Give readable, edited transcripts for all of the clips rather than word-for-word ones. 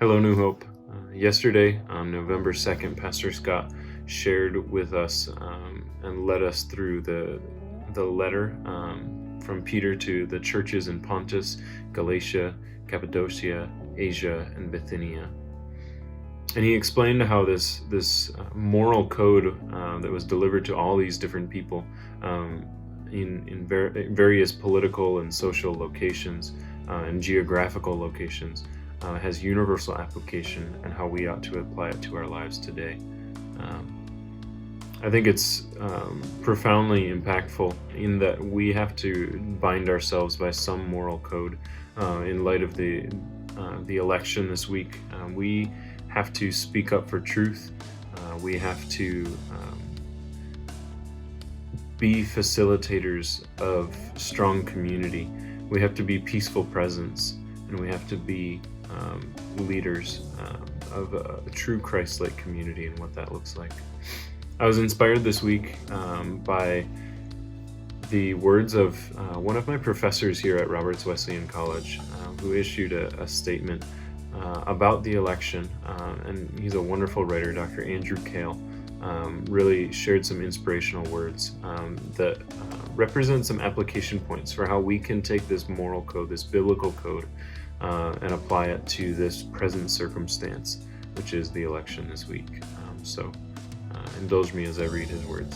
Hello, New Hope. Yesterday, on November 2nd, Pastor Scott shared with us and led us through the letter from Peter to the churches in Pontus, Galatia, Cappadocia, Asia, and Bithynia. And he explained how this moral code that was delivered to all these different people in various political and social locations and geographical locations has universal application, and how we ought to apply it to our lives today. I think it's profoundly impactful in that we have to bind ourselves by some moral code. In light of the election this week, we have to speak up for truth. We have to be facilitators of strong community. We have to be peaceful presence, and we have to be leaders of a true Christ-like community and what that looks like. I was inspired this week by the words of one of my professors here at Roberts Wesleyan College, who issued a statement about the election, and he's a wonderful writer, Dr. Andrew Kale. Really shared some inspirational words that represent some application points for how we can take this moral code, this biblical code, and apply it to this present circumstance, which is the election this week. So indulge me as I read his words.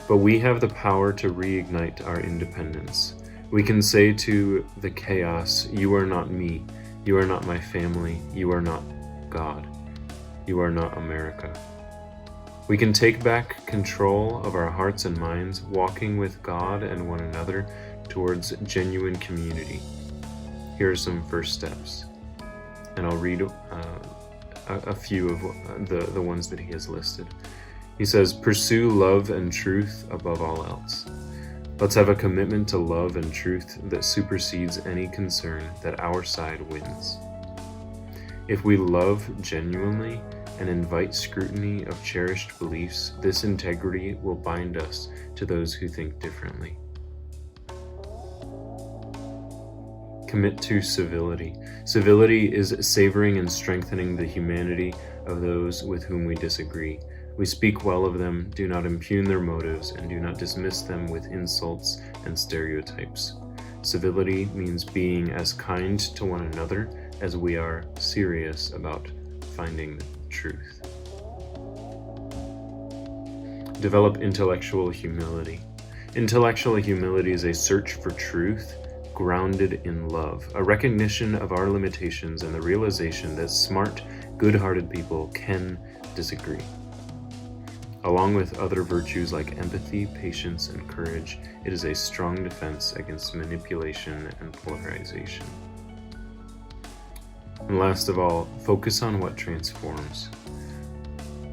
But we have the power to reignite our independence. We can say to the chaos, "You are not me. You are not my family. You are not God. You are not America." We can take back control of our hearts and minds, walking with God and one another towards genuine community. Here are some first steps, and I'll read a few of the ones that he has listed. He says, pursue love and truth above all else. Let's have a commitment to love and truth that supersedes any concern that our side wins. If we love genuinely and invite scrutiny of cherished beliefs, this integrity will bind us to those who think differently. Commit to civility. Civility is savoring and strengthening the humanity of those with whom we disagree. We speak well of them, do not impugn their motives, and do not dismiss them with insults and stereotypes. Civility means being as kind to one another as we are serious about finding the truth. Develop intellectual humility. Intellectual humility is a search for truth grounded in love, a recognition of our limitations and the realization that smart, good-hearted people can disagree. Along with other virtues like empathy, patience, and courage, it is a strong defense against manipulation and polarization. And last of all, focus on what transforms.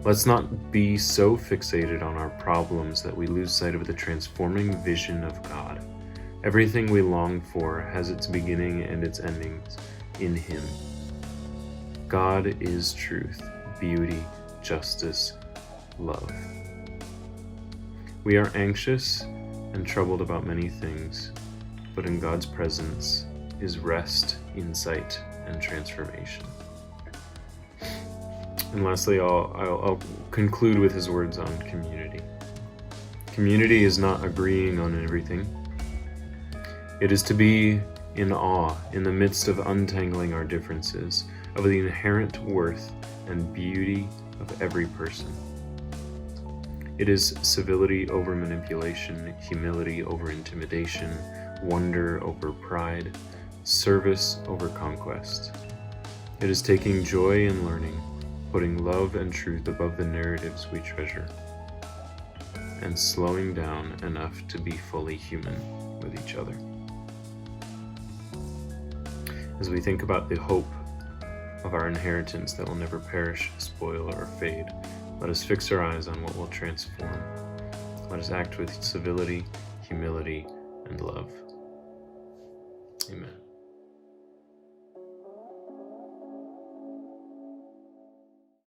Let's not be so fixated on our problems that we lose sight of the transforming vision of God. Everything we long for has its beginning and its endings in Him. God is truth, beauty, justice, love. We are anxious and troubled about many things, but in God's presence is rest, insight, and transformation. And lastly, I'll conclude with his words on community. Community is not agreeing on everything. It is to be in awe in the midst of untangling our differences, of the inherent worth and beauty of every person. It is civility over manipulation, humility over intimidation, wonder over pride, service over conquest. It is taking joy in learning, putting love and truth above the narratives we treasure, and slowing down enough to be fully human with each other. As we think about the hope of our inheritance that will never perish, spoil, or fade, let us fix our eyes on what will transform. Let us act with civility, humility, and love. Amen.